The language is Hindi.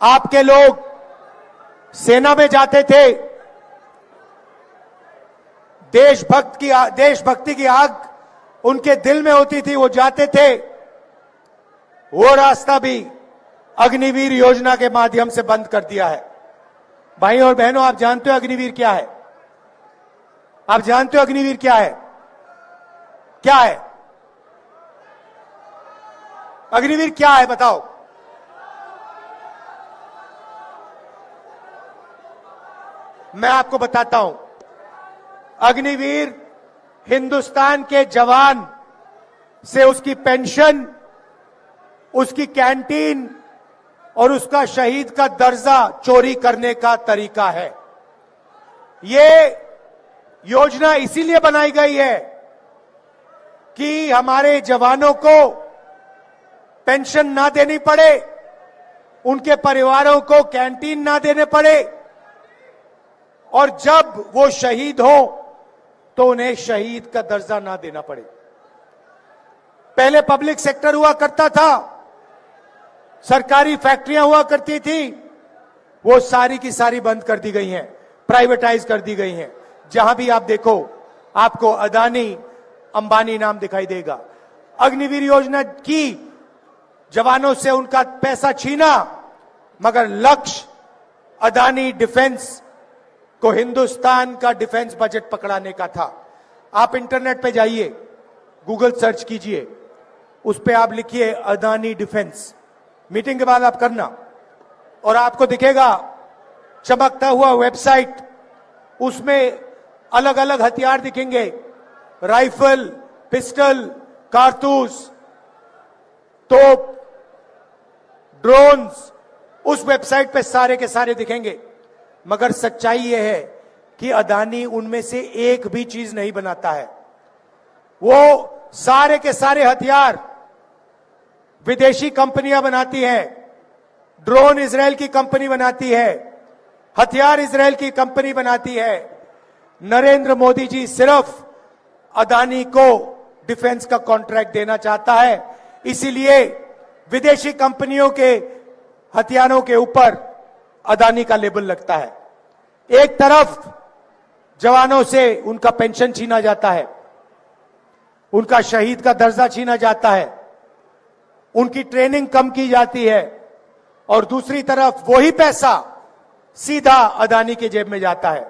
आपके लोग सेना में जाते थे, देशभक्ति की आग उनके दिल में होती थी, वो जाते थे। वो रास्ता भी अग्निवीर योजना के माध्यम से बंद कर दिया है। भाई और बहनों, आप जानते हो अग्निवीर क्या है? आप जानते हो अग्निवीर क्या है? क्या है अग्निवीर? क्या है बताओ? मैं आपको बताता हूं। अग्निवीर हिंदुस्तान के जवान से उसकी पेंशन, उसकी कैंटीन और उसका शहीद का दर्जा चोरी करने का तरीका है। ये योजना इसीलिए बनाई गई है कि हमारे जवानों को पेंशन ना देनी पड़े, उनके परिवारों को कैंटीन ना देने पड़े, और जब वो शहीद हो तो उन्हें शहीद का दर्जा ना देना पड़े। पहले पब्लिक सेक्टर हुआ करता था, सरकारी फैक्ट्रियां हुआ करती थी, वो सारी की सारी बंद कर दी गई हैं, प्राइवेटाइज कर दी गई हैं। जहां भी आप देखो आपको अदानी, अंबानी नाम दिखाई देगा। अग्निवीर योजना की जवानों से उनका पैसा छीना, मगर लक्ष्य अदानी डिफेंस को हिंदुस्तान का डिफेंस बजट पकड़ाने का था। आप इंटरनेट पे जाइए, गूगल सर्च कीजिए, उस पे आप लिखिए अदानी डिफेंस, मीटिंग के बाद आप करना, और आपको दिखेगा चमकता हुआ वेबसाइट। उसमें अलग अलग हथियार दिखेंगे, राइफल, पिस्टल, कारतूस, तोप, ड्रोन्स, उस वेबसाइट पे सारे के सारे दिखेंगे। मगर सच्चाई यह है कि अदानी उनमें से एक भी चीज नहीं बनाता है। वो सारे के सारे हथियार विदेशी कंपनियां बनाती हैं। ड्रोन इजराइल की कंपनी बनाती है, हथियार इजराइल की कंपनी बनाती है। नरेंद्र मोदी जी सिर्फ अदानी को डिफेंस का कॉन्ट्रैक्ट देना चाहता है, इसीलिए विदेशी कंपनियों के हथियारों के ऊपर अदानी का लेबल लगता है। एक तरफ जवानों से उनका पेंशन छीना जाता है, उनका शहीद का दर्जा छीना जाता है, उनकी ट्रेनिंग कम की जाती है, और दूसरी तरफ वही पैसा सीधा अदानी के जेब में जाता है।